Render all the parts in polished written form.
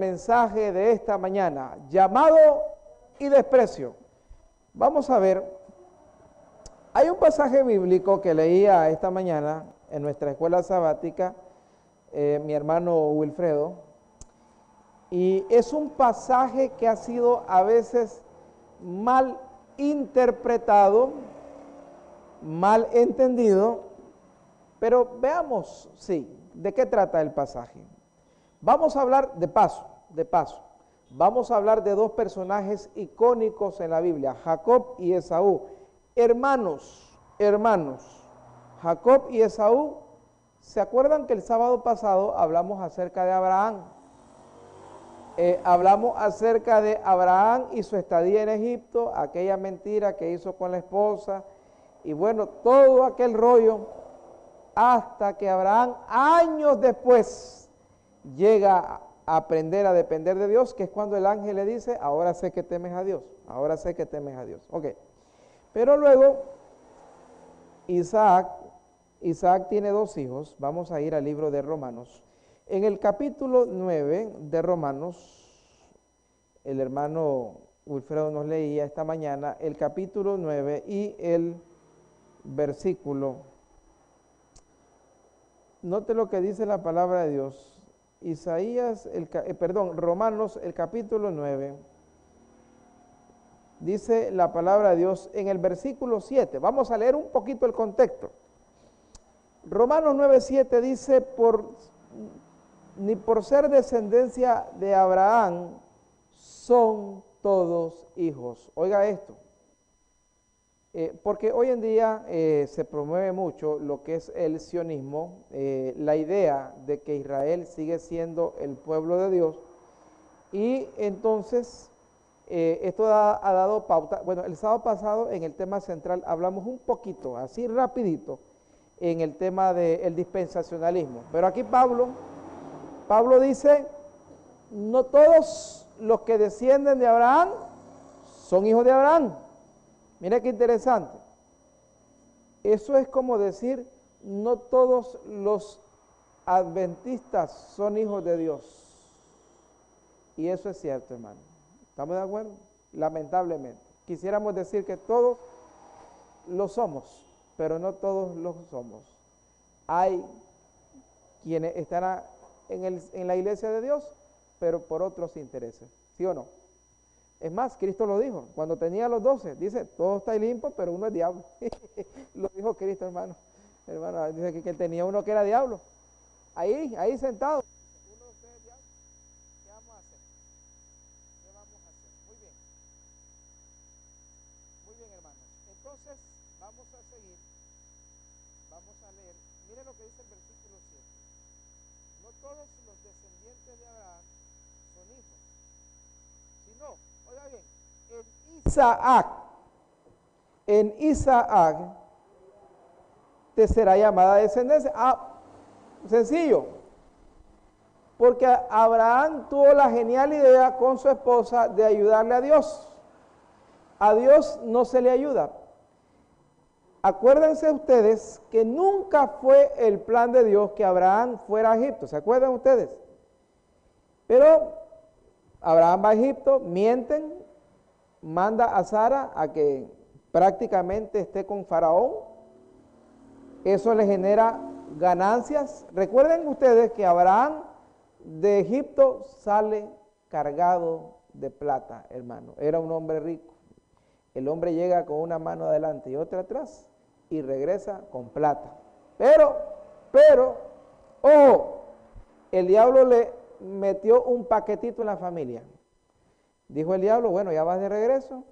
mensaje de esta mañana, llamado y desprecio. Vamos a ver, hay un pasaje bíblico que leía esta mañana en nuestra escuela sabática, mi hermano Wilfredo, y es un pasaje que ha sido a veces mal interpretado, mal entendido, pero veamos, sí, ¿de qué trata el pasaje? Vamos a hablar de paso, vamos a hablar de dos personajes icónicos en la Biblia, Jacob y Esaú. Hermanos, Jacob y Esaú, ¿se acuerdan que el sábado pasado hablamos acerca de Abraham? Hablamos acerca de Abraham y su estadía en Egipto, aquella mentira que hizo con la esposa, y bueno, todo aquel rollo, hasta que Abraham, años después, llega a aprender a depender de Dios, que es cuando el ángel le dice, ahora sé que temes a Dios, Ok, pero luego, Isaac tiene dos hijos. Vamos a ir al libro de Romanos. En el capítulo 9 de Romanos, el hermano Wilfredo nos leía esta mañana el capítulo 9 y el versículo. Note lo que dice la palabra de Dios. Romanos, el capítulo 9. Dice la palabra de Dios en el versículo 7. Vamos a leer un poquito el contexto. Romanos 9:7 dice, ni por ser descendencia de Abraham son todos hijos. Oiga esto, porque hoy en día se promueve mucho lo que es el sionismo, la idea de que Israel sigue siendo el pueblo de Dios, y entonces esto ha dado pauta. Bueno, el sábado pasado en el tema central hablamos un poquito, así rapidito, en el tema del dispensacionalismo, pero aquí Pablo dice, no todos los que descienden de Abraham son hijos de Abraham. Mira qué interesante. Eso es como decir, no todos los adventistas son hijos de Dios. Y eso es cierto, hermano. ¿Estamos de acuerdo? Lamentablemente. Quisiéramos decir que todos lo somos, pero no todos lo somos. Hay quienes están en la iglesia de Dios, pero por otros intereses. ¿Sí o no? Es más, Cristo lo dijo, cuando tenía los 12, dice, todo está limpio, pero uno es diablo. Lo dijo Cristo, hermano. Hermano, dice que él tenía uno que era diablo. Ahí sentado. Uno de ustedes es diablo. ¿Qué vamos a hacer? Muy bien, hermanos. Entonces, vamos a seguir. Vamos a leer. Miren lo que dice el versículo 7. No todos los descendientes de Abraham son hijos, sino, oiga bien, en Isaac te será llamada descendencia. Sencillo, porque Abraham tuvo la genial idea con su esposa de ayudarle a Dios. A Dios no se le ayuda. Acuérdense ustedes que nunca fue el plan de Dios que Abraham fuera a Egipto. ¿Se acuerdan ustedes? Pero Abraham va a Egipto, mienten, manda a Sara a que prácticamente esté con Faraón. Eso le genera ganancias. Recuerden ustedes que Abraham de Egipto sale cargado de plata, hermano. Era un hombre rico. El hombre llega con una mano adelante y otra atrás y regresa con plata. Pero, ojo, el diablo le metió un paquetito en la familia. Dijo el diablo, bueno, ya vas de regreso.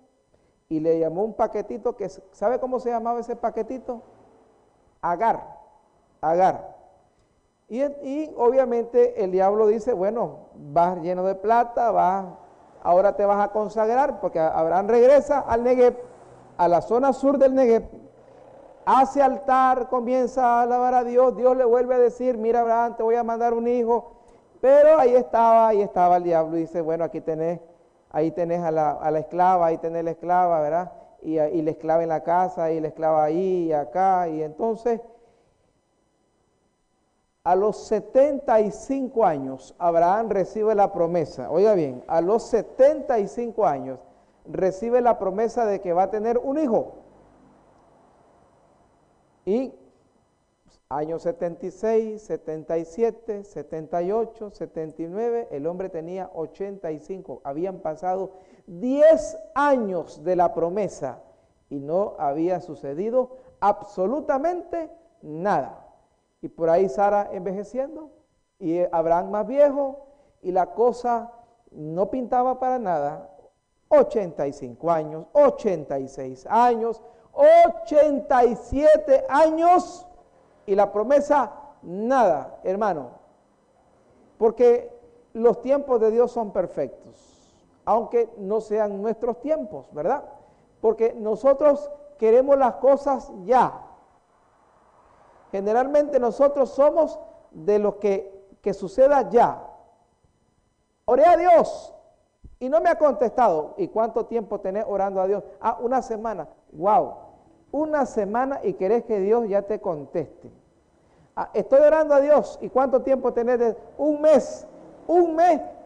Y le llamó un paquetito que, ¿sabe cómo se llamaba ese paquetito? Agar. Y obviamente el diablo dice, bueno, vas lleno de plata, ahora te vas a consagrar, porque Abraham regresa al Negev, a la zona sur del Negev, hace altar, comienza a alabar a Dios. Dios le vuelve a decir, mira Abraham, te voy a mandar un hijo. Pero ahí estaba el diablo y dice, bueno, ahí tenés a la esclava, ahí tenés la esclava, ¿verdad? Y la esclava en la casa, y la esclava ahí y acá. Y entonces A los 75 años, Abraham recibe la promesa. Oiga bien, a los 75 años recibe la promesa de que va a tener un hijo. Y años 76, 77, 78, 79, el hombre tenía 85. Habían pasado 10 años de la promesa y no había sucedido absolutamente nada. Y por ahí Sara envejeciendo y Abraham más viejo y la cosa no pintaba para nada. 85 años, 86 años, 87 años y la promesa nada, hermano. Porque los tiempos de Dios son perfectos, aunque no sean nuestros tiempos, ¿verdad? Porque nosotros queremos las cosas ya. Generalmente nosotros somos de los que suceda ya. Oré a Dios y no me ha contestado. ¿Y cuánto tiempo tenés orando a Dios? Ah, una semana. Wow, una semana y querés que Dios ya te conteste. Ah, estoy orando a Dios. ¿Y cuánto tiempo tenés? Un mes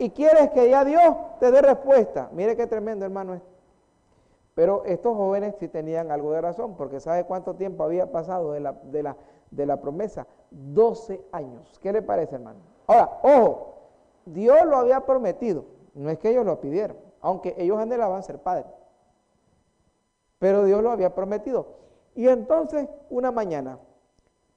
y quieres que ya Dios te dé respuesta. Mire qué tremendo, hermano, esto. Pero estos jóvenes sí tenían algo de razón, porque ¿sabe cuánto tiempo había pasado de la promesa? 12 años. ¿Qué le parece, hermano? Ahora, ojo, Dios lo había prometido, no es que ellos lo pidieron, aunque ellos anhelaban ser padres. Pero Dios lo había prometido. Y entonces, una mañana,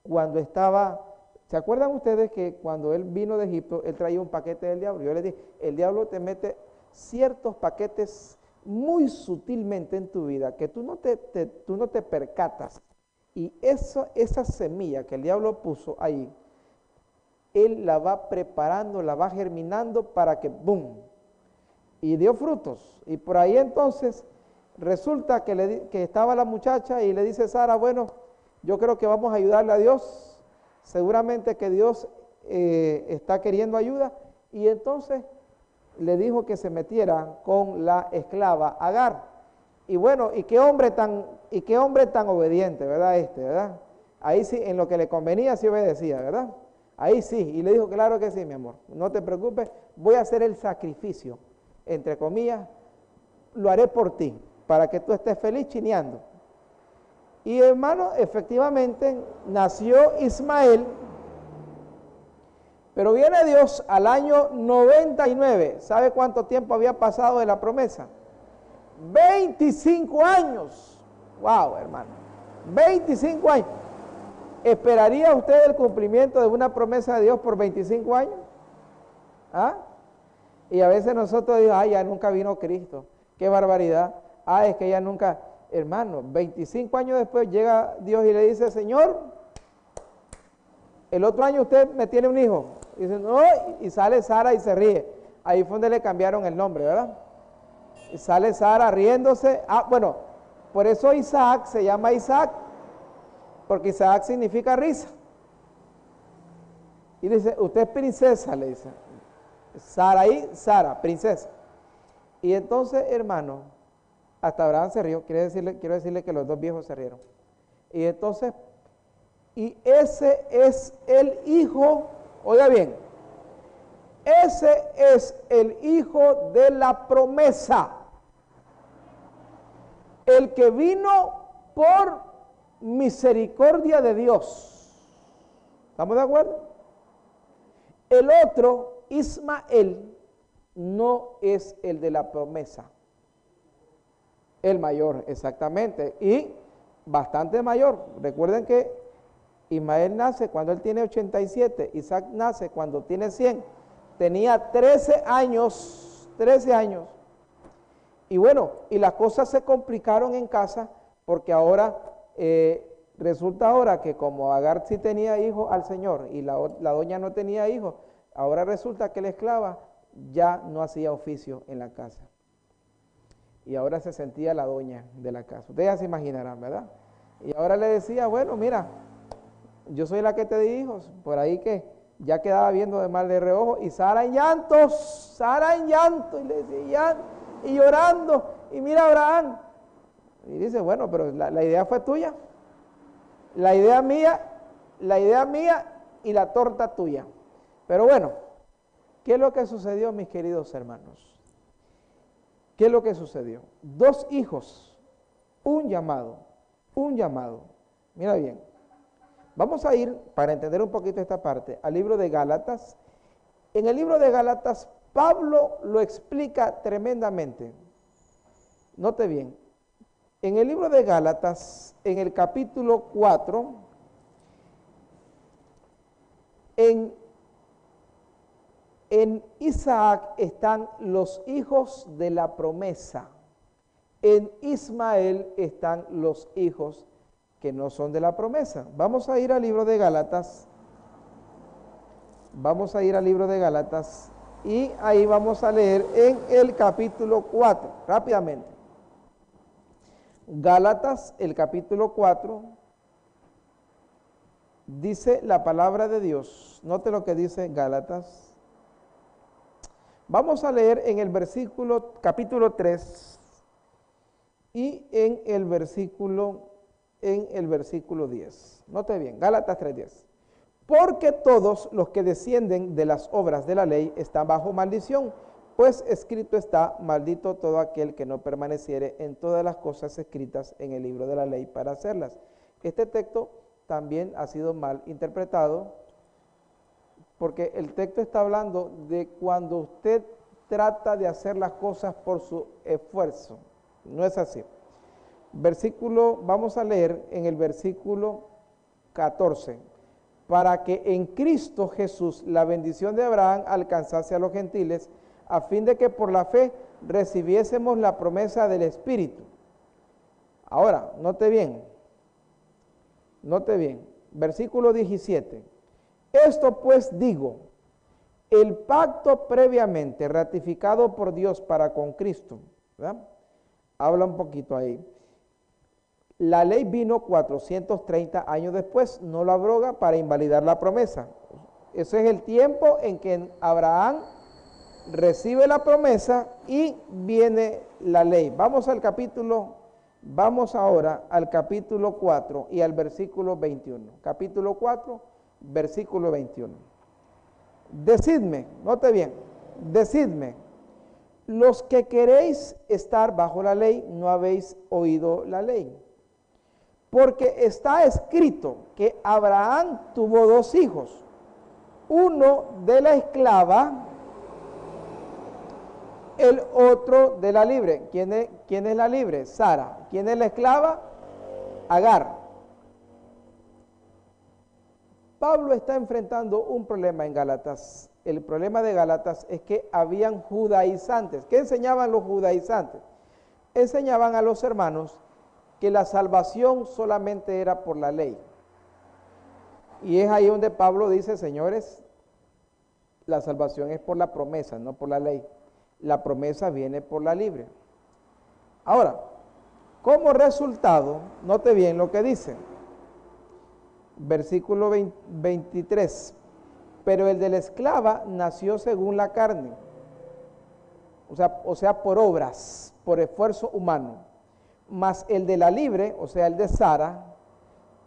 cuando estaba, ¿se acuerdan ustedes que cuando él vino de Egipto, él traía un paquete del diablo? Yo les dije, el diablo te mete ciertos paquetes muy sutilmente en tu vida, que tú no te percatas. Y esa semilla que el diablo puso ahí, él la va preparando, la va germinando para que ¡boom! Y dio frutos. Y por ahí entonces resulta que estaba la muchacha y le dice Sara, bueno, yo creo que vamos a ayudarle a Dios. Seguramente que Dios está queriendo ayuda. Y entonces le dijo que se metiera con la esclava Agar. Y bueno, y qué hombre tan obediente, ¿verdad? ¿Verdad? Ahí sí, en lo que le convenía sí obedecía, ¿verdad? Ahí sí, y le dijo, claro que sí, mi amor, no te preocupes, voy a hacer el sacrificio, entre comillas, lo haré por ti, para que tú estés feliz chineando. Y hermano, efectivamente, nació Ismael, pero viene Dios al año 99, ¿sabe cuánto tiempo había pasado de la promesa? 25 años. Wow, hermano. 25 años. ¿Esperaría usted el cumplimiento de una promesa de Dios por 25 años? ¿Ah? Y a veces nosotros decimos, ay, ya nunca vino Cristo. Qué barbaridad. Ah, es que ya nunca. Hermano, 25 años después llega Dios y le dice, Señor, el otro año usted me tiene un hijo. Y dice, no, y sale Sara y se ríe. Ahí fue donde le cambiaron el nombre, ¿verdad? Y sale Sara riéndose. Ah, bueno, por eso Isaac se llama Isaac, porque Isaac significa risa. Y dice, usted es princesa, le dice. Sara, princesa. Y entonces, hermano, hasta Abraham se rió. Quiero decirle que los dos viejos se rieron. Y entonces, y ese es el hijo, oiga bien, ese es el hijo de la promesa. El que vino por misericordia de Dios. ¿Estamos de acuerdo? El otro, Ismael, no es el de la promesa. El mayor, exactamente. Y bastante mayor. Recuerden que Ismael nace cuando él tiene 87. Isaac nace cuando tiene 100. Tenía 13 años. 13 años. Y bueno, y las cosas se complicaron en casa porque ahora, resulta ahora que como Agar sí tenía hijo al Señor y la doña no tenía hijo, ahora resulta que la esclava ya no hacía oficio en la casa. Y ahora se sentía la doña de la casa. Ustedes ya se imaginarán, ¿verdad? Y ahora le decía, bueno, mira, yo soy la que te di hijos, por ahí que ya quedaba viendo de mal de reojo, y Sara en llanto, y le decía, y llorando, y mira a Abraham, y dice, bueno, pero la idea fue tuya, la idea mía y la torta tuya. Pero bueno, ¿qué es lo que sucedió, mis queridos hermanos? ¿Qué es lo que sucedió? 2 hijos, un llamado, un llamado. Mira bien, vamos a ir, para entender un poquito esta parte, al libro de Gálatas. En el libro de Gálatas, Pablo lo explica tremendamente. Note bien, en el libro de Gálatas, en el capítulo 4, en Isaac están los hijos de la promesa. En Ismael están los hijos que no son de la promesa. Vamos a ir al libro de Gálatas. Vamos a ir al libro de Gálatas y ahí vamos a leer en el capítulo 4, rápidamente. Gálatas, el capítulo 4, dice la palabra de Dios. Note lo que dice Gálatas. Vamos a leer en el versículo, capítulo 3 y en el versículo 10. Note bien, Gálatas 3:10. Porque todos los que descienden de las obras de la ley están bajo maldición, pues escrito está, maldito todo aquel que no permaneciere en todas las cosas escritas en el libro de la ley para hacerlas. Este texto también ha sido mal interpretado, porque el texto está hablando de cuando usted trata de hacer las cosas por su esfuerzo. No es así. Vamos a leer en el versículo 14. Para que en Cristo Jesús la bendición de Abraham alcanzase a los gentiles, a fin de que por la fe recibiésemos la promesa del Espíritu. Ahora, note bien, versículo 17. Esto pues digo, el pacto previamente ratificado por Dios para con Cristo, ¿verdad? Habla un poquito ahí. La ley vino 430 años después, no lo abroga para invalidar la promesa. Ese es el tiempo en que Abraham recibe la promesa y viene la ley. Vamos ahora al capítulo 4 y al versículo 21. Capítulo 4, versículo 21. Decidme, note bien, decidme, los que queréis estar bajo la ley, no habéis oído la ley. Porque está escrito que Abraham tuvo 2 hijos, uno de la esclava, el otro de la libre. ¿Quién es la libre? Sara. ¿Quién es la esclava? Agar. Pablo está enfrentando un problema en Gálatas. El problema de Gálatas es que habían judaizantes. ¿Qué enseñaban los judaizantes? Enseñaban a los hermanos que la salvación solamente era por la ley. Y es ahí donde Pablo dice, señores, la salvación es por la promesa, no por la ley. La promesa viene por la libre. Ahora, como resultado, note bien lo que dice. Versículo 23. Pero el de la esclava nació según la carne. O sea, por obras, por esfuerzo humano. Mas el de la libre, o sea, el de Sara,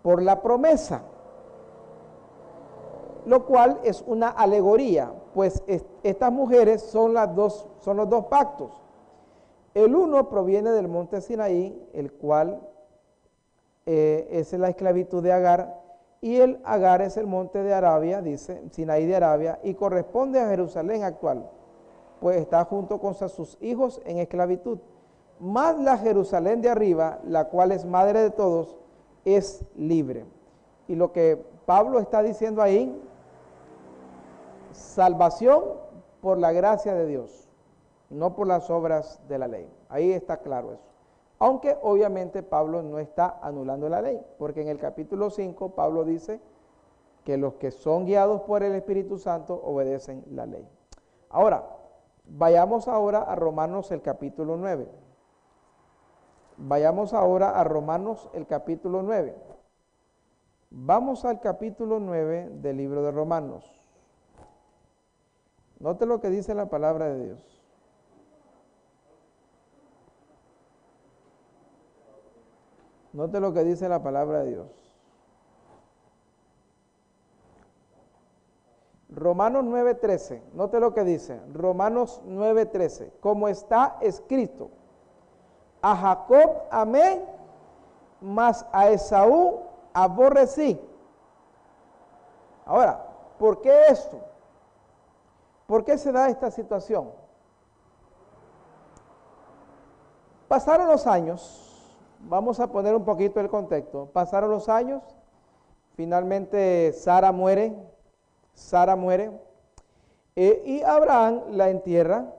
por la promesa, lo cual es una alegoría, pues estas mujeres son los dos pactos. El uno proviene del monte Sinaí, el cual es la esclavitud de Agar, y el Agar es el monte de Arabia, dice, Sinaí de Arabia, y corresponde a Jerusalén actual, pues está junto con sus hijos en esclavitud. Más la Jerusalén de arriba, la cual es madre de todos, es libre. Y lo que Pablo está diciendo ahí, salvación por la gracia de Dios, no por las obras de la ley. Ahí está claro eso. Aunque obviamente Pablo no está anulando la ley, porque en el capítulo 5 Pablo dice que los que son guiados por el Espíritu Santo obedecen la ley. Ahora, vayamos ahora a Romanos el capítulo 9. Vayamos ahora a Romanos el capítulo 9. Vamos al capítulo 9 del libro de Romanos. Note lo que dice la palabra de Dios. Note lo que dice la palabra de Dios. Romanos 9:13, note lo que dice, Romanos 9:13, como está escrito, a Jacob amé, mas a Esaú aborrecí. Ahora, ¿por qué esto? ¿Por qué se da esta situación? Pasaron los años, vamos a poner un poquito el contexto, pasaron los años, finalmente Sara muere, y Abraham la entierra.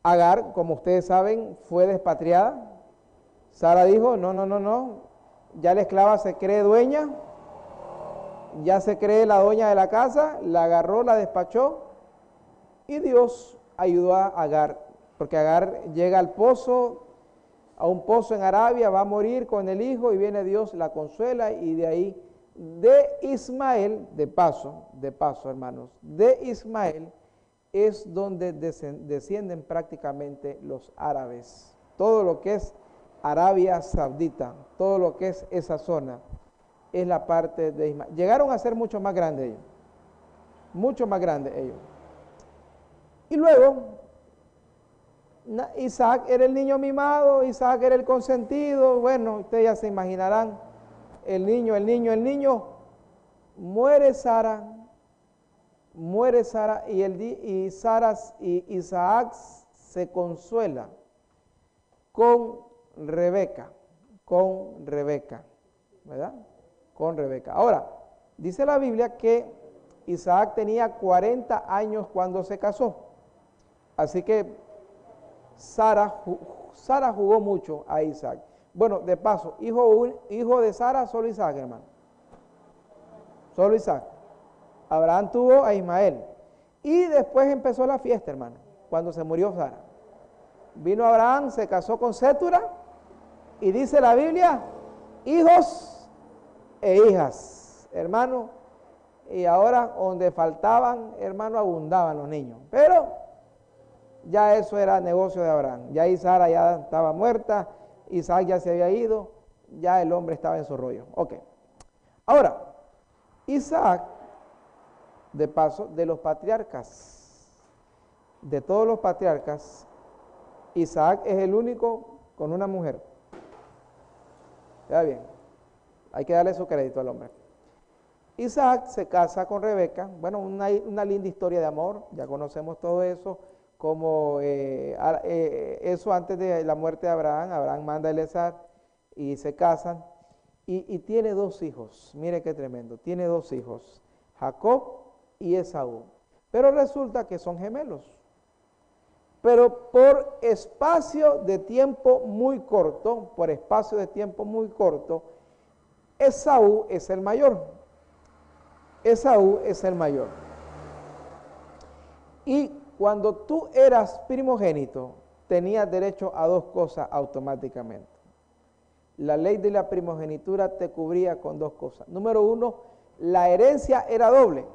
Agar, como ustedes saben, fue despatriada. Sara dijo, no, ya la esclava se cree dueña, ya se cree la dueña de la casa, la agarró, la despachó, y Dios ayudó a Agar, porque Agar llega al pozo, a un pozo en Arabia, va a morir con el hijo, y viene Dios, la consuela, y de ahí, de Ismael, de paso, hermanos, de Ismael es donde descienden prácticamente los árabes. Todo lo que es Arabia Saudita, todo lo que es esa zona, es la parte de Ismael. Llegaron a ser mucho más grandes ellos, mucho más grandes ellos. Y luego, Isaac era el niño mimado, Isaac era el consentido. Bueno, ustedes ya se imaginarán, el niño, muere Sara, y Isaac se consuela con Rebeca, ¿verdad? Con Rebeca. Ahora, dice la Biblia que Isaac tenía 40 años cuando se casó, así que Sara jugó mucho a Isaac. Bueno, de paso, hijo de Sara, solo Isaac, hermano. Solo Isaac. Abraham tuvo a Ismael. Y después empezó la fiesta, hermano, cuando se murió Sara. Vino Abraham, se casó con Sétura, y dice la Biblia, hijos e hijas, hermano. Y ahora, donde faltaban, hermano, abundaban los niños. Pero ya eso era negocio de Abraham. Ya ahí Sara ya estaba muerta, Isaac ya se había ido, ya el hombre estaba en su rollo. Ok. Ahora, Isaac, de paso, de los patriarcas, de todos los patriarcas, Isaac es el único con una mujer. Ya bien, hay que darle su crédito al hombre. Isaac se casa con Rebeca, bueno, una linda historia de amor, ya conocemos todo eso, como eso antes de la muerte de Abraham. Abraham manda a Eliezer y se casan, y tiene dos hijos, mire qué tremendo, tiene dos hijos, Jacob y Esaú, pero resulta que son gemelos, pero por espacio de tiempo muy corto, Esaú es el mayor. Y cuando tú eras primogénito, tenías derecho a dos cosas automáticamente. La ley de la primogenitura te cubría con dos cosas. Número uno, la herencia era doble.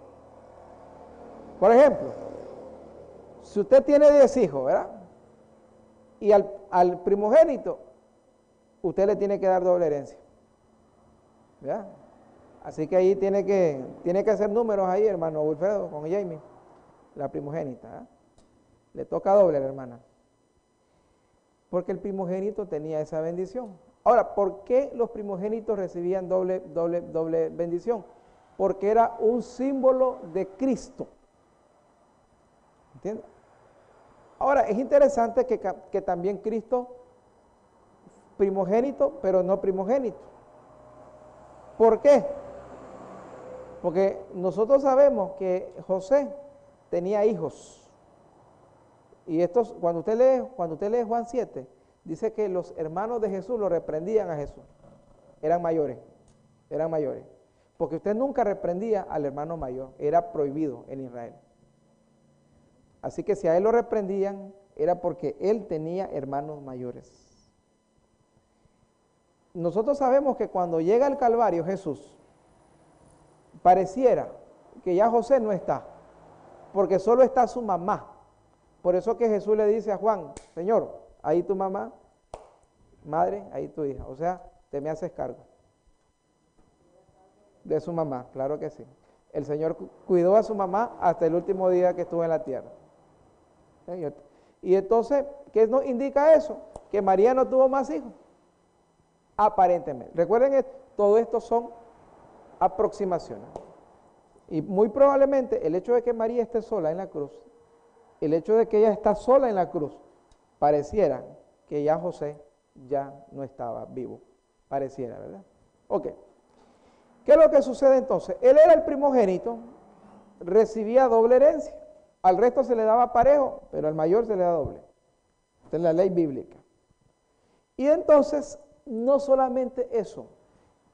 Por ejemplo, si usted tiene 10 hijos, ¿verdad? Y al primogénito, usted le tiene que dar doble herencia, ¿verdad? Así que ahí tiene que hacer números ahí, hermano Wilfredo, con Jamie, la primogénita, ¿verdad? Le toca doble a la hermana, porque el primogénito tenía esa bendición. Ahora, ¿por qué los primogénitos recibían doble bendición? Porque era un símbolo de Cristo. ¿Entiendes? Ahora, es interesante que también Cristo, primogénito, pero no primogénito. ¿Por qué? Porque nosotros sabemos que José tenía hijos. Y estos, cuando usted lee Juan 7, dice que los hermanos de Jesús lo reprendían a Jesús. Eran mayores. Porque usted nunca reprendía al hermano mayor, era prohibido en Israel. Así que si a él lo reprendían, era porque él tenía hermanos mayores. Nosotros sabemos que cuando llega al Calvario Jesús, pareciera que ya José no está, porque solo está su mamá. Por eso que Jesús le dice a Juan, Señor, ahí tu mamá, madre, ahí tu hija. O sea, te me haces cargo de su mamá, claro que sí. El Señor cuidó a su mamá hasta el último día que estuvo en la tierra. Y entonces, ¿qué nos indica eso? Que María no tuvo más hijos, aparentemente. Recuerden que todo esto son aproximaciones. Y muy probablemente el hecho de que María esté sola en la cruz, el hecho de que ella está sola en la cruz, pareciera que ya José ya no estaba vivo. Pareciera, ¿verdad? Ok. ¿Qué es lo que sucede entonces? Él era el primogénito, recibía doble herencia. Al resto se le daba parejo, pero al mayor se le da doble. Esta es la ley bíblica. Y entonces, no solamente eso,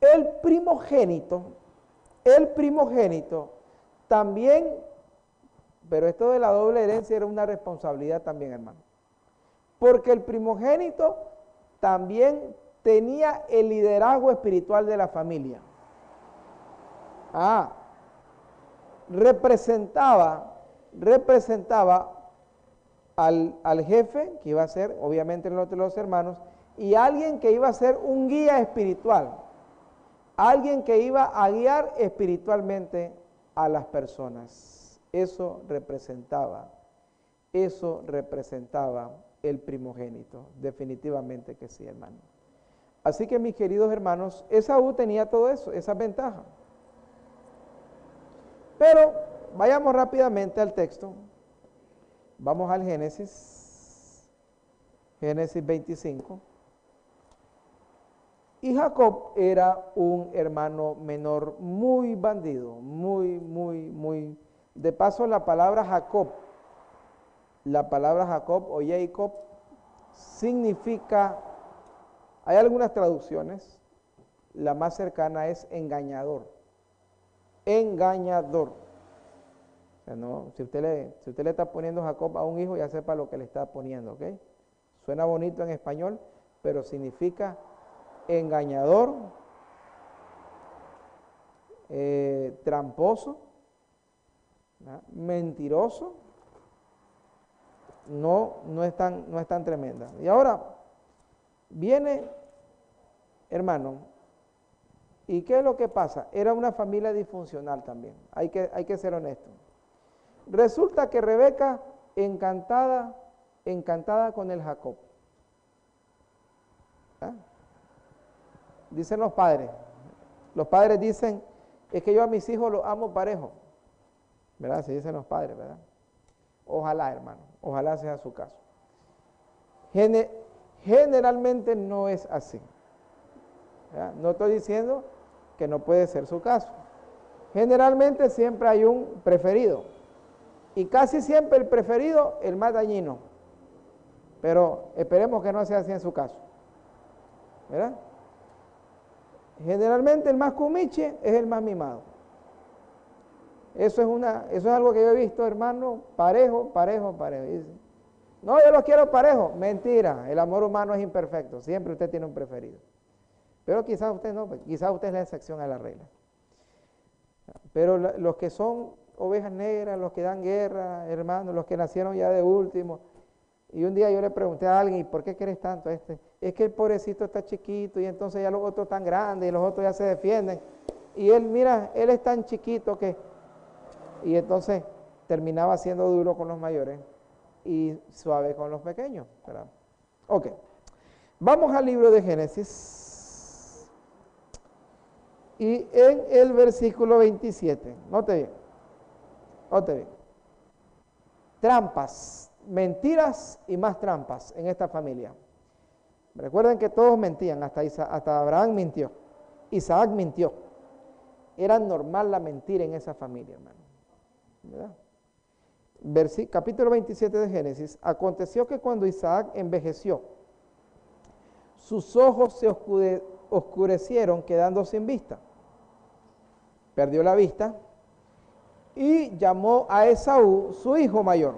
el primogénito también, pero esto de la doble herencia era una responsabilidad también, hermano. Porque el primogénito también tenía el liderazgo espiritual de la familia. Representaba al jefe, que iba a ser obviamente el otro de los hermanos, y alguien que iba a ser un guía espiritual, alguien que iba a guiar espiritualmente a las personas. Eso representaba el primogénito, definitivamente que sí, hermano. Así que mis queridos hermanos, Esaú tenía todo eso, esa ventaja. Pero vayamos rápidamente al texto. Vamos al Génesis 25. Y Jacob era un hermano menor muy bandido, muy. De paso, la palabra Jacob o Jacob significa, hay algunas traducciones, la más cercana es engañador. Engañador. O sea, no, si usted le está poniendo Jacob a un hijo, ya sepa lo que le está poniendo, ¿ok? Suena bonito en español, pero significa engañador, tramposo, ¿no? Mentiroso. No es tan tremenda. Y ahora viene, hermano, ¿y qué es lo que pasa? Era una familia disfuncional también, hay que ser honesto. Resulta que Rebeca, encantada con el Jacob. Dicen los padres dicen, es que yo a mis hijos los amo parejo, ¿verdad? Se dicen los padres, ¿verdad? Ojalá, hermano, ojalá sea su caso. Generalmente no es así, ¿verdad? No estoy diciendo que no puede ser su caso. Generalmente siempre hay un preferido, y casi siempre el preferido, el más dañino, pero esperemos que no sea así en su caso, ¿verdad? Generalmente el más cumiche es el más mimado. Eso es algo que yo he visto, hermano, parejo. Dice, no, yo los quiero parejo. Mentira, el amor humano es imperfecto, siempre usted tiene un preferido. Pero quizás usted no, quizás usted es la excepción a la regla. Pero los que son ovejas negras, los que dan guerra, hermanos, los que nacieron ya de último. Y un día yo le pregunté a alguien, ¿y por qué quieres tanto a este? Es que el pobrecito está chiquito y entonces ya los otros están grandes y los otros ya se defienden. Y él, mira, él es tan chiquito que... Y entonces terminaba siendo duro con los mayores y suave con los pequeños, ¿verdad? Ok, vamos al libro de Génesis. Y en el versículo 27, note bien. Trampas, mentiras y más trampas en esta familia. Recuerden que todos mentían, hasta Abraham mintió, Isaac mintió. Era normal la mentira en esa familia, hermano, ¿verdad? Capítulo 27 de Génesis. Aconteció que cuando Isaac envejeció, sus ojos se oscurecieron, quedando sin vista. Perdió la vista y llamó a Esaú, su hijo mayor,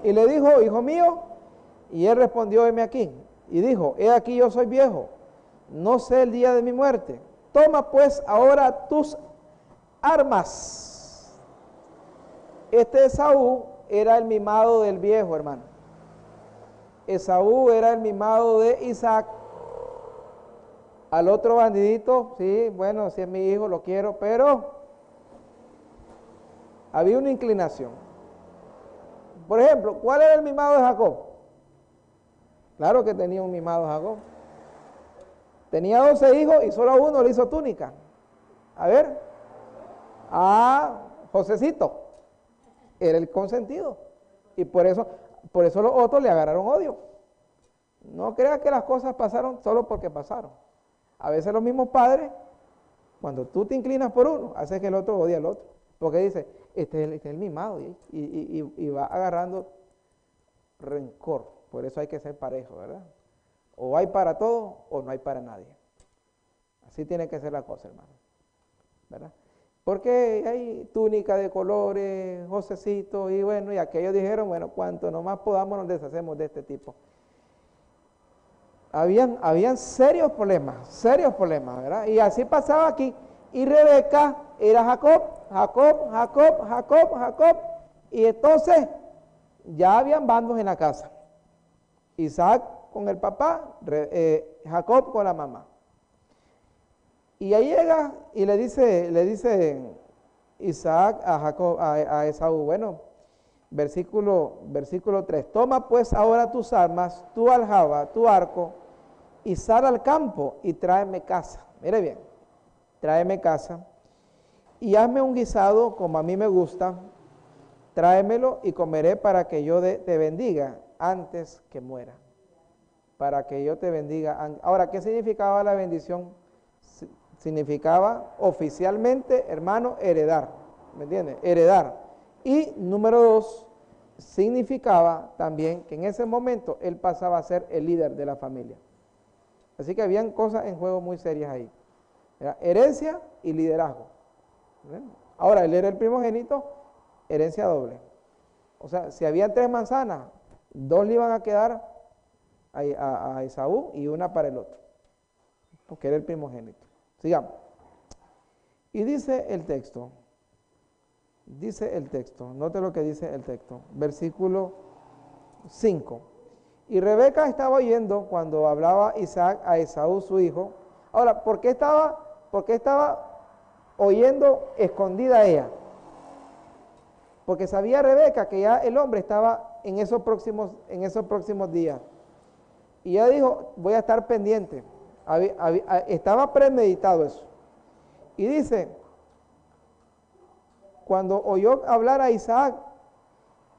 y le dijo, hijo mío, y él respondió, heme aquí, y dijo, he aquí yo soy viejo, no sé el día de mi muerte, toma pues ahora tus armas. Este Esaú era el mimado del viejo, hermano. Esaú era el mimado de Isaac. Al otro bandidito, sí, bueno, si es mi hijo, lo quiero, pero Había una inclinación. Por ejemplo, ¿cuál era el mimado de Jacob? Claro que tenía un mimado Jacob. Tenía 12 hijos y solo a uno le hizo túnica. A ver, a Josecito. Era el consentido. Y por eso los otros le agarraron odio. No creas que las cosas pasaron solo porque pasaron. A veces los mismos padres, cuando tú te inclinas por uno, hace que el otro odie al otro. Porque dice, este es el mimado. Y va agarrando rencor. Por eso hay que ser parejo, ¿verdad? O hay para todos o no hay para nadie. Así tiene que ser la cosa, hermano. ¿Verdad? Porque hay túnica de colores, Josecito, y bueno, y aquellos dijeron, bueno, cuanto nomás podamos nos deshacemos de este tipo. Habían serios problemas, ¿verdad? Y así pasaba aquí. Y Rebeca era Jacob, y entonces ya habían bandos en la casa. Isaac con el papá, Jacob con la mamá. Y ahí llega y le dice Isaac a Jacob, a Esaú, bueno, versículo 3, toma pues ahora tus armas, tu aljaba, tu arco, y sal al campo y tráeme caza. Mire bien, tráeme caza, y hazme un guisado como a mí me gusta, tráemelo y comeré para que yo te bendiga antes que muera. Para que yo te bendiga. Ahora, ¿qué significaba la bendición? Significaba oficialmente, hermano, heredar. ¿Me entiendes? Heredar. Y número 2, significaba también que en ese momento él pasaba a ser el líder de la familia. Así que habían cosas en juego muy serias ahí. Era herencia y liderazgo. ¿Ven? Ahora, él era el primogénito, herencia doble. O sea, si había 3 manzanas, 2 le iban a quedar a Esaú y una para el otro, porque era el primogénito. Sigamos. Y dice el texto, note lo que dice el texto, versículo 5. Y Rebeca estaba oyendo cuando hablaba Isaac a Esaú su hijo. Ahora, ¿por qué estaba oyendo escondida ella? Porque sabía Rebeca que ya el hombre estaba en esos próximos días. Y ella dijo, voy a estar pendiente. Estaba premeditado eso. Y dice, cuando oyó hablar a Isaac,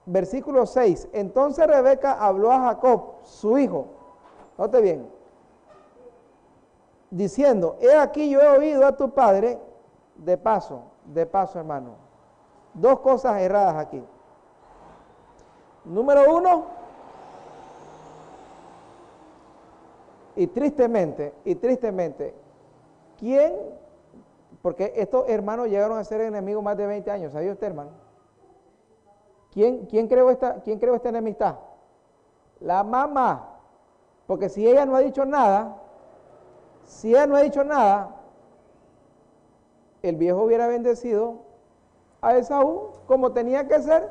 versículo 6, entonces Rebeca habló a Jacob, su hijo, note bien, diciendo, he aquí yo he oído a tu padre, de paso hermano, 2 cosas erradas aquí. Número 1, y tristemente, ¿quién? Porque estos hermanos llegaron a ser enemigos más de 20 años, ¿sabía usted, hermano? ¿Quién creó esta enemistad? La mamá. Porque si ella no ha dicho nada, el viejo hubiera bendecido a Esaú como tenía que ser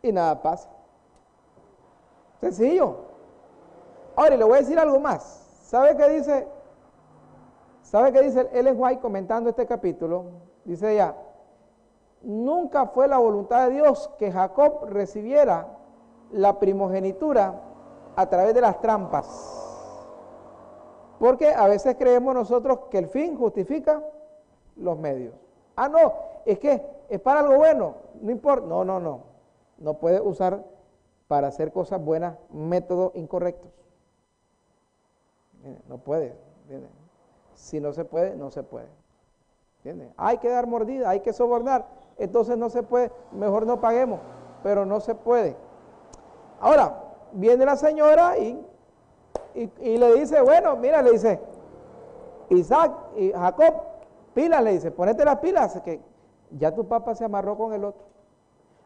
y nada pasa. Sencillo. Ahora, le voy a decir algo más. ¿Sabe qué dice Ellen White comentando este capítulo? Dice ella, nunca fue la voluntad de Dios que Jacob recibiera la primogenitura a través de las trampas. Porque a veces creemos nosotros que el fin justifica los medios. Ah, no, es que es para algo bueno, no importa. No. No puede usar para hacer cosas buenas métodos incorrectos. No puede. ¿Entiendes? Si no se puede, no se puede. ¿Entiendes? Hay que dar mordida, hay que sobornar. Entonces no se puede, mejor no paguemos, pero no se puede. Ahora, viene la señora y le dice, bueno, mira, le dice, Isaac y Jacob, pilas, le dice, ponete las pilas, que ya tu papá se amarró con el otro.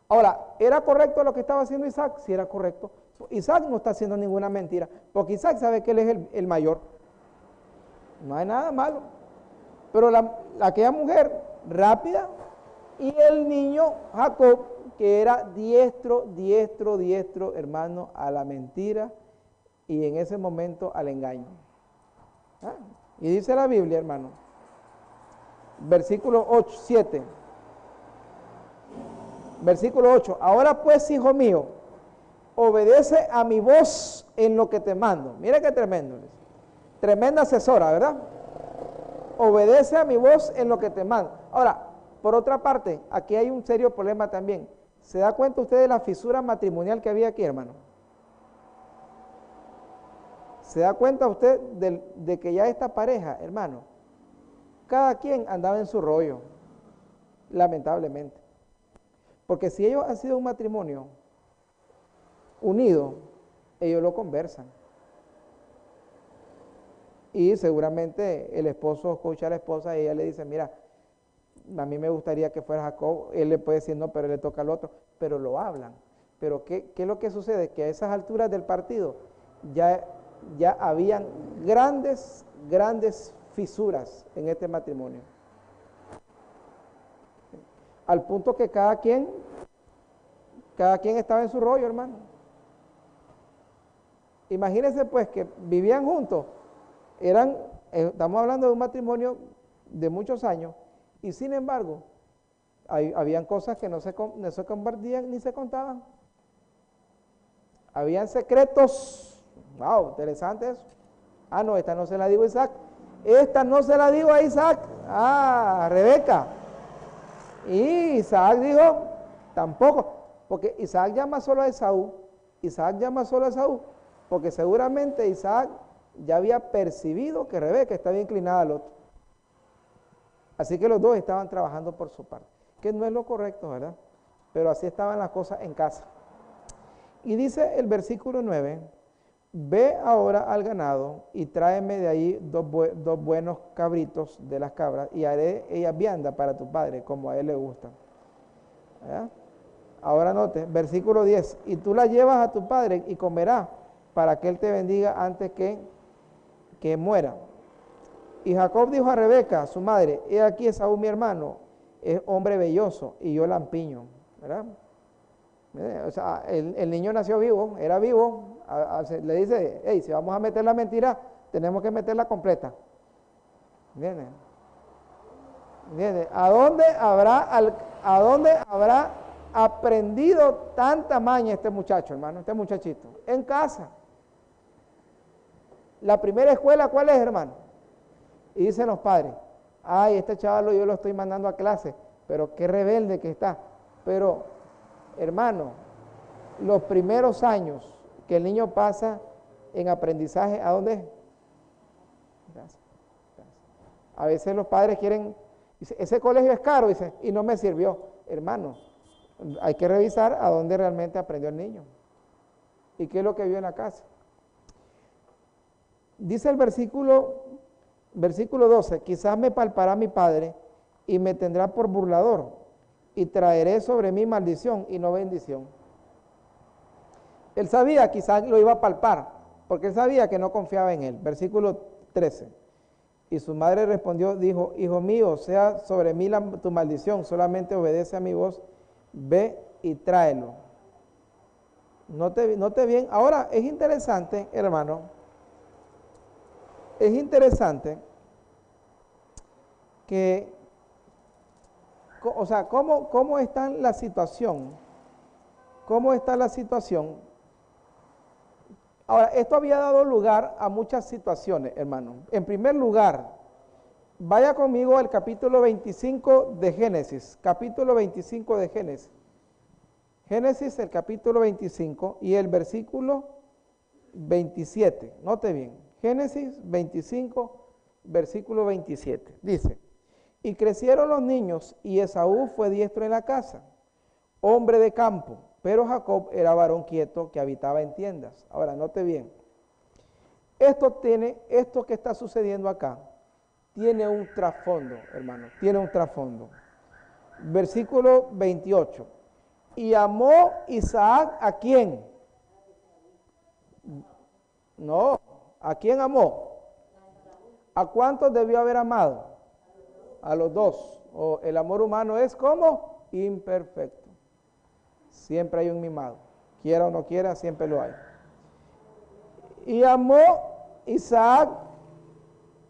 Ahora, ¿era correcto lo que estaba haciendo Isaac? Sí, era correcto. Isaac no está haciendo ninguna mentira, porque Isaac sabe que él es el mayor. No hay nada malo. Pero aquella mujer rápida y el niño Jacob, que era diestro, hermano, a la mentira y en ese momento al engaño. Y dice la Biblia, hermano, versículo 7. Versículo 8. Ahora pues, hijo mío, obedece a mi voz en lo que te mando. Mira qué tremendo. Tremenda asesora, ¿verdad? Obedece a mi voz en lo que te mando. Ahora, por otra parte, aquí hay un serio problema también. ¿Se da cuenta usted de la fisura matrimonial que había aquí, hermano? ¿Se da cuenta usted de que ya esta pareja, hermano, cada quien andaba en su rollo, lamentablemente? Porque si ellos han sido un matrimonio unido, ellos lo conversan. Y seguramente el esposo escucha a la esposa y ella le dice, mira, a mí me gustaría que fuera Jacob. Él le puede decir no, pero él le toca al otro, pero lo hablan. Pero ¿qué es lo que sucede? Que a esas alturas del partido ya habían grandes fisuras en este matrimonio. Al punto que cada quien estaba en su rollo, hermano. Imagínense pues que vivían juntos, estamos hablando de un matrimonio de muchos años, y sin embargo, habían cosas que no se compartían ni se contaban. Habían secretos. Wow, interesante eso. Ah, no, esta no se la digo a Isaac. Esta no se la digo a Isaac. Ah, a Rebeca. Y Isaac dijo, tampoco, porque Isaac llama solo a Esaú. Porque seguramente Isaac ya había percibido que Rebeca estaba inclinada al otro. Así que los dos estaban trabajando por su parte, que no es lo correcto, ¿verdad? Pero así estaban las cosas en casa. Y dice el versículo 9, ve ahora al ganado y tráeme de ahí dos buenos cabritos de las cabras y haré ellas vianda para tu padre, como a él le gusta. ¿Verdad? Ahora note, versículo 10, y tú la llevas a tu padre y comerá para que él te bendiga antes que muera. Y Jacob dijo a Rebeca, su madre, he aquí Esaú mi hermano, es hombre belloso y yo lampiño, ¿verdad? O sea, el niño nació vivo, era vivo, le dice, hey, si vamos a meter la mentira, tenemos que meterla completa. ¿Entiendes? ¿Entiendes? ¿A dónde habrá aprendido tanta maña este muchacho, hermano, este muchachito? En casa. La primera escuela, ¿cuál es, hermano? Y dicen los padres, ay, este chaval yo lo estoy mandando a clase, pero qué rebelde que está. Pero, hermano, los primeros años que el niño pasa en aprendizaje, ¿a dónde es? Gracias. A veces los padres quieren, dice, ese colegio es caro, dice, y no me sirvió. Hermano, hay que revisar a dónde realmente aprendió el niño y qué es lo que vio en la casa. Dice el versículo 12, quizás me palpará mi padre y me tendrá por burlador y traeré sobre mí maldición y no bendición. Él sabía que Isaac lo iba a palpar, porque él sabía que no confiaba en él. Versículo 13. Y su madre respondió, dijo, hijo mío, sea sobre mí tu maldición, solamente obedece a mi voz, ve y tráelo. Note bien. Ahora, es interesante, hermano, es interesante que, o sea, ¿cómo está la situación? ¿Cómo está la situación? Ahora, esto había dado lugar a muchas situaciones, hermano. En primer lugar, vaya conmigo al capítulo 25 de Génesis. Capítulo 25 de Génesis. Génesis, el capítulo 25 y el versículo 27. Note bien. Génesis 25, versículo 27. Dice, y crecieron los niños y Esaú fue diestro en la casa, hombre de campo, pero Jacob era varón quieto que habitaba en tiendas. Ahora, note bien, esto que está sucediendo acá, tiene un trasfondo, hermano, tiene un trasfondo. Versículo 28, y amó Isaac ¿a quién? No, ¿a quién amó? ¿A cuántos debió haber amado? A los dos. El amor humano es como imperfecto. Siempre hay un mimado. Quiera o no quiera, siempre lo hay. Y amó Isaac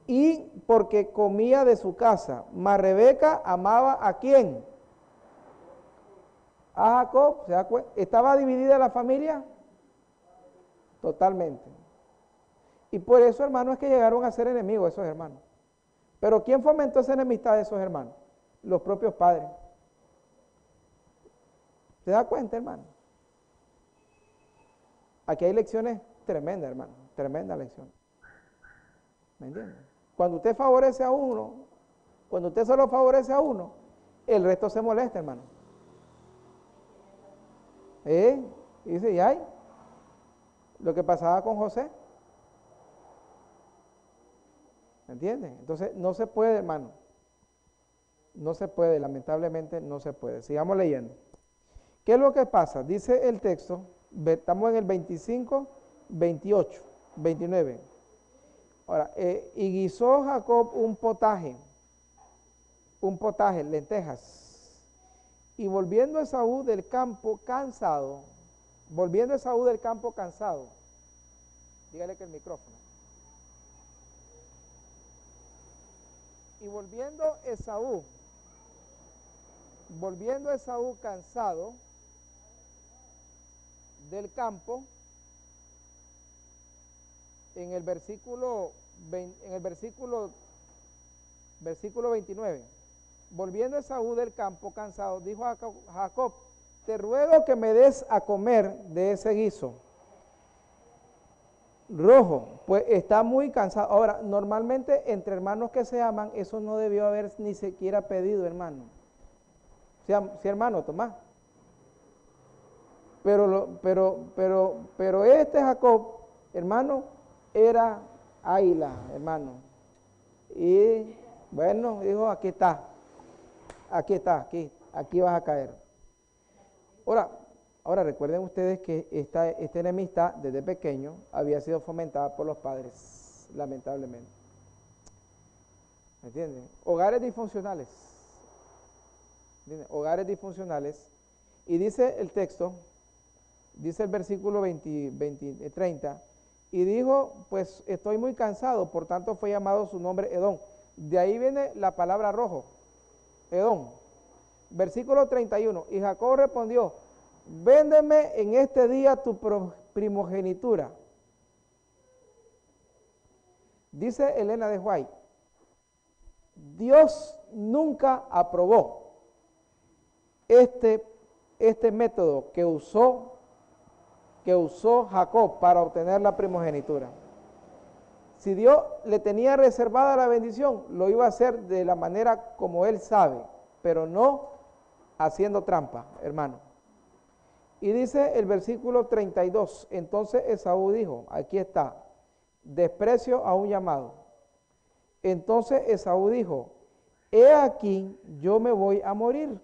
y porque comía de su casa. Mas Rebeca amaba ¿a quién? a Jacob, ¿estaba dividida la familia? Totalmente. Y por eso, hermanos, es que llegaron a ser enemigos esos hermanos. Pero ¿quién fomentó esa enemistad de esos hermanos? Los propios padres. ¿Se da cuenta, hermano? Aquí hay lecciones tremendas, hermano, tremendas lecciones. ¿Me entienden? Cuando usted favorece a uno, cuando usted solo favorece a uno, el resto se molesta, hermano. Y dice, y hay lo que pasaba con José. ¿Me entienden? Entonces, no se puede, hermano. No se puede, lamentablemente no se puede. Sigamos leyendo. ¿Qué es lo que pasa? Dice el texto, estamos en el 25, 28, 29. Ahora, y guisó Jacob un potaje, lentejas. Y volviendo Esaú del campo cansado, dígale que el micrófono. Y volviendo Esaú cansado del campo, en el versículo 29, volviendo Esaú del campo cansado, dijo a Jacob, te ruego que me des a comer de ese guiso rojo, pues está muy cansado. Ahora, normalmente entre hermanos que se aman, eso no debió haber ni siquiera pedido, hermano. Sí, hermano, Tomás. Pero este Jacob, hermano, era águila, hermano. Y bueno, dijo, aquí vas a caer. Ahora recuerden ustedes que esta enemistad desde pequeño había sido fomentada por los padres, lamentablemente. ¿Me entienden? Hogares disfuncionales. ¿Entienden? Hogares disfuncionales. Y dice el texto, dice el versículo 30, y dijo, pues estoy muy cansado, por tanto fue llamado su nombre Edom. De ahí viene la palabra rojo, Edom. Versículo 31, y Jacob respondió, véndeme en este día tu primogenitura. Dice Elena de White, Dios nunca aprobó este método que usó Jacob para obtener la primogenitura. Si Dios le tenía reservada la bendición, lo iba a hacer de la manera como él sabe, pero no haciendo trampa, hermano. Y dice el versículo 32, entonces Esaú dijo, aquí está, desprecio a un llamado. Entonces Esaú dijo, he aquí, yo me voy a morir.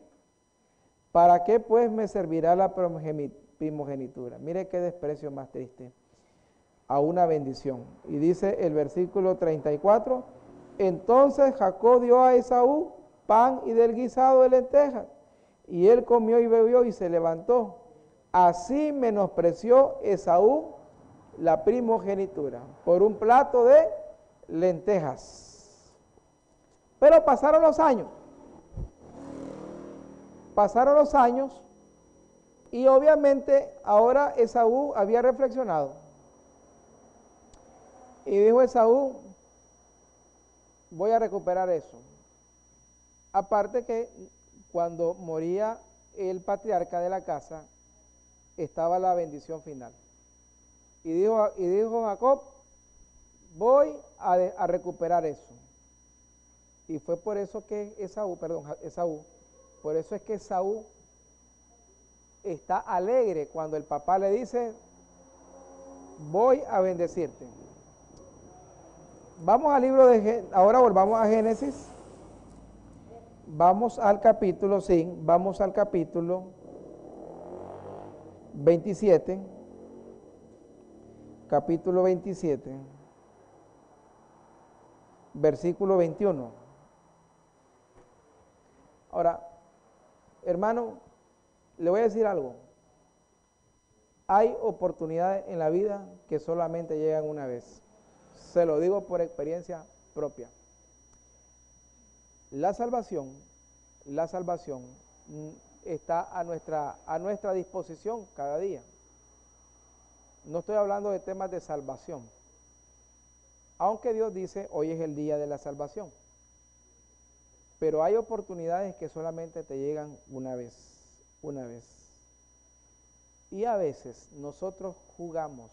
¿Para qué pues me servirá la primogenitura? Mire qué desprecio más triste a una bendición. Y dice el versículo 34, entonces Jacob dio a Esaú pan y del guisado de lentejas, y él comió y bebió y se levantó. Así menospreció Esaú la primogenitura por un plato de lentejas. Pero pasaron los años y obviamente ahora Esaú había reflexionado y dijo Esaú, voy a recuperar eso. Aparte que cuando moría el patriarca de la casa estaba la bendición final. Y dijo Jacob, voy a recuperar eso. Y fue por eso que por eso es que Esaú está alegre cuando el papá le dice, voy a bendecirte. Vamos al libro ahora volvamos a Génesis. Vamos al capítulo 27. Capítulo 27. Versículo 21. Ahora, hermano, le voy a decir algo. Hay oportunidades en la vida que solamente llegan una vez. Se lo digo por experiencia propia. La salvación está a nuestra disposición cada día. No estoy hablando de temas de salvación, aunque Dios dice, hoy es el día de la salvación. Pero hay oportunidades que solamente te llegan una vez. Y a veces nosotros jugamos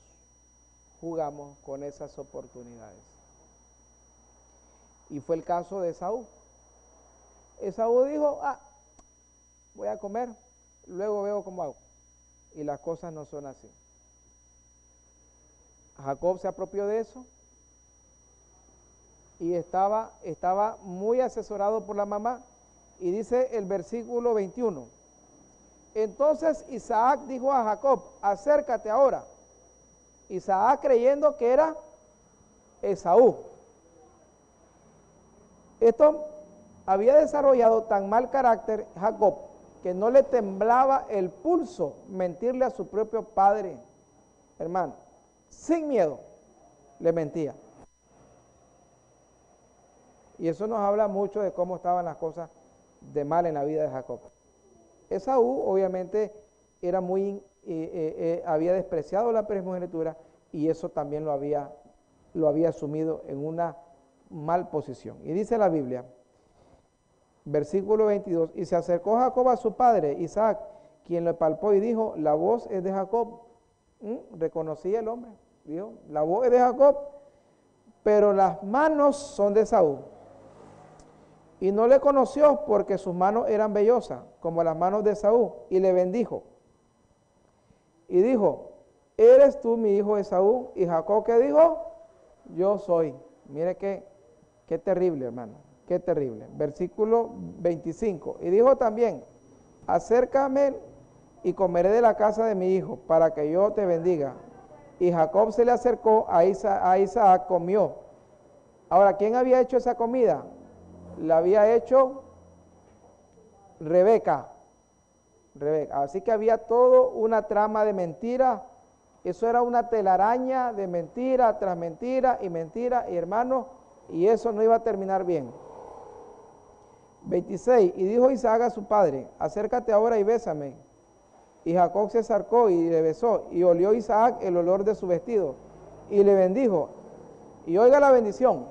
con esas oportunidades. Y fue el caso de Esaú. Esaú dijo, voy a comer, luego veo cómo hago. Y las cosas no son así. Jacob se apropió de eso y estaba muy asesorado por la mamá. Y dice el versículo 21. Entonces Isaac dijo a Jacob, acércate ahora. Isaac creyendo que era Esaú. Esto había desarrollado tan mal carácter Jacob que no le temblaba el pulso mentirle a su propio padre, hermano. Sin miedo le mentía. Y eso nos habla mucho de cómo estaban las cosas de mal en la vida de Jacob. Esaú obviamente era había despreciado la primogenitura y eso también lo había asumido en una mal posición. Y dice la Biblia, versículo 22, y se acercó Jacob a su padre Isaac, quien lo palpó y dijo, la voz es de Jacob. Reconocía el hombre, dijo, la voz es de Jacob, pero las manos son de Esaú. Y no le conoció porque sus manos eran vellosas, como las manos de Esaú, y le bendijo. Y dijo, ¿eres tú mi hijo Esaú? Y Jacob, ¿qué dijo? Yo soy. Mire qué terrible, hermano, qué terrible. Versículo 25. Y dijo también, acércame y comeré de la casa de mi hijo, para que yo te bendiga. Y Jacob se le acercó a Isaac, comió. Ahora, ¿quién había hecho esa comida? La había hecho Rebeca. Así que había todo una trama de mentira. Eso era una telaraña de mentira tras mentira, y hermano, y eso no iba a terminar bien. 26. Y dijo Isaac a su padre, acércate ahora y bésame. Y Jacob se acercó y le besó, y olió Isaac el olor de su vestido, y le bendijo. Y oiga la bendición,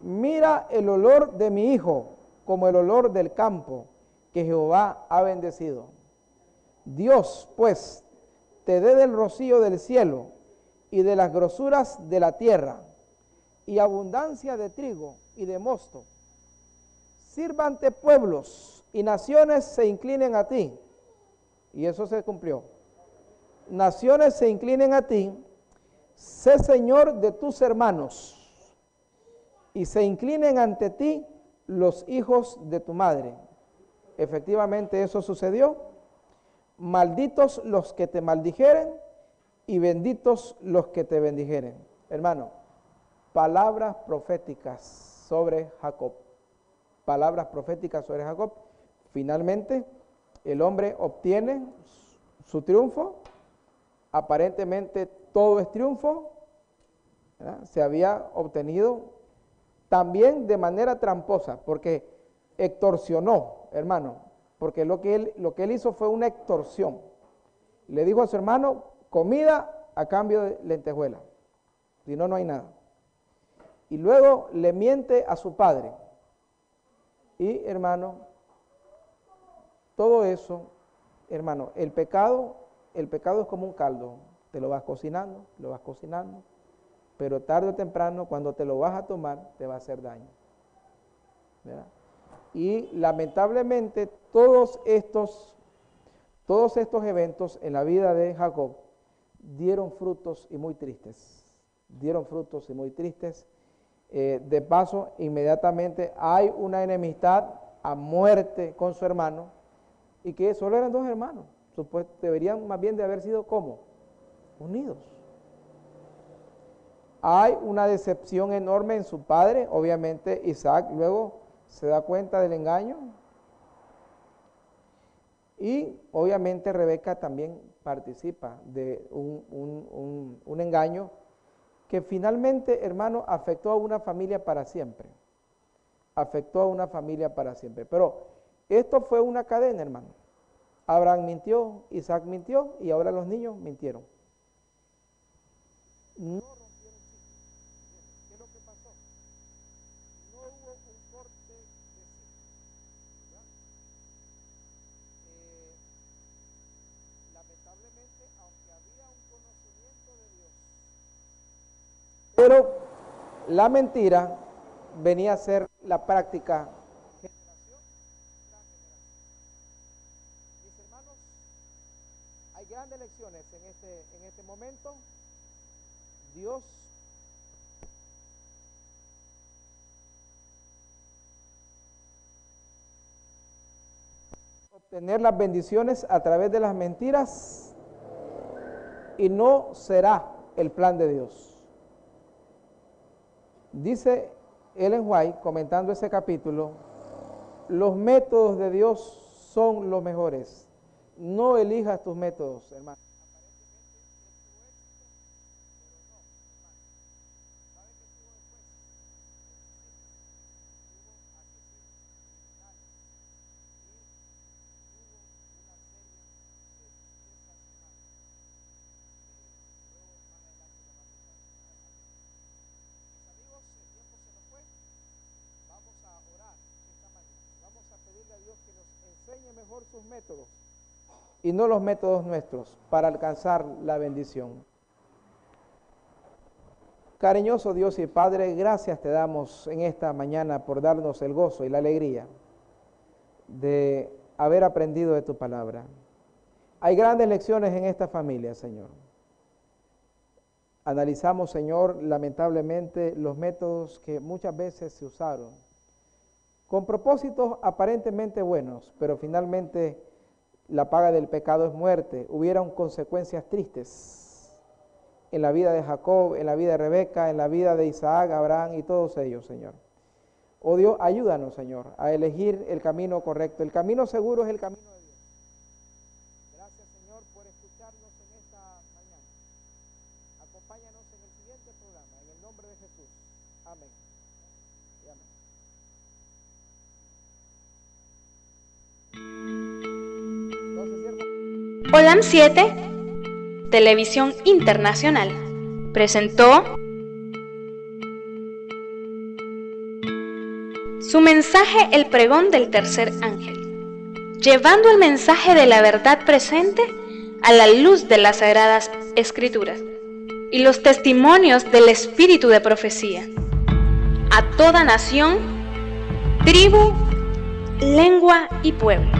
mira el olor de mi hijo, como el olor del campo, que Jehová ha bendecido. Dios, pues, te dé del rocío del cielo, y de las grosuras de la tierra, y abundancia de trigo y de mosto. Sírvante pueblos, y naciones se inclinen a ti. Y eso se cumplió. Naciones se inclinen a ti, sé Señor de tus hermanos, y se inclinen ante ti los hijos de tu madre. Efectivamente eso sucedió. Malditos los que te maldijeren, y benditos los que te bendijeren. Hermano, palabras proféticas sobre Jacob. Palabras proféticas sobre Jacob. Finalmente, el hombre obtiene su triunfo. Aparentemente todo es triunfo, ¿verdad? Se había obtenido también de manera tramposa, porque extorsionó, hermano, porque lo que él hizo fue una extorsión. Le dijo a su hermano, comida a cambio de lentejuela, si no, no hay nada. Y luego le miente a su padre. Y hermano, todo eso, hermano, el pecado es como un caldo, te lo vas cocinando, pero tarde o temprano, cuando te lo vas a tomar, te va a hacer daño, ¿verdad? Y lamentablemente todos estos eventos en la vida de Jacob dieron frutos y muy tristes. De paso, inmediatamente hay una enemistad a muerte con su hermano, y que solo eran dos hermanos, deberían más bien de haber sido ¿cómo? Unidos. Hay una decepción enorme en su padre. Obviamente Isaac luego se da cuenta del engaño, y obviamente Rebeca también participa de un engaño que finalmente, hermano, afectó a una familia para siempre. Pero esto fue una cadena, hermano. Abraham mintió, Isaac mintió y ahora los niños mintieron. No rompieron ciclos. ¿Qué es lo que pasó? No hubo un corte de ciclo. Lamentablemente, aunque había un conocimiento de Dios, pero la mentira venía a ser la práctica generación tras generación. Mis hermanos, hay grandes lecciones en este momento. Dios obtener las bendiciones a través de las mentiras y no será el plan de Dios. Dice Ellen White, comentando ese capítulo, los métodos de Dios son los mejores. No elijas tus métodos, hermano. Mejor sus métodos y no los métodos nuestros para alcanzar la bendición. Cariñoso Dios y Padre, gracias te damos en esta mañana por darnos el gozo y la alegría de haber aprendido de tu palabra. Hay grandes lecciones en esta familia, Señor. Analizamos, Señor, lamentablemente los métodos que muchas veces se usaron con propósitos aparentemente buenos, pero finalmente la paga del pecado es muerte. Hubieron consecuencias tristes en la vida de Jacob, en la vida de Rebeca, en la vida de Isaac, Abraham y todos ellos, Señor. Oh Dios, ayúdanos, Señor, a elegir el camino correcto. El camino seguro es el camino de Dios. Gracias, Señor, por escucharnos en esta mañana. Acompáñanos en el siguiente programa, en el nombre de Jesús. Amén. Y amén. Olam 7, Televisión Internacional, presentó su mensaje El Pregón del Tercer Ángel, llevando el mensaje de la verdad presente a la luz de las Sagradas Escrituras y los testimonios del Espíritu de Profecía, a toda nación, tribu, lengua y pueblo,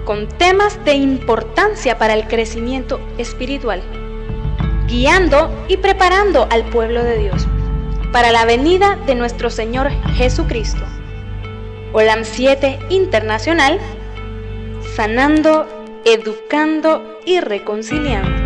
con temas de importancia para el crecimiento espiritual, guiando y preparando al pueblo de Dios para la venida de nuestro Señor Jesucristo. Olam 7 Internacional, sanando, educando y reconciliando.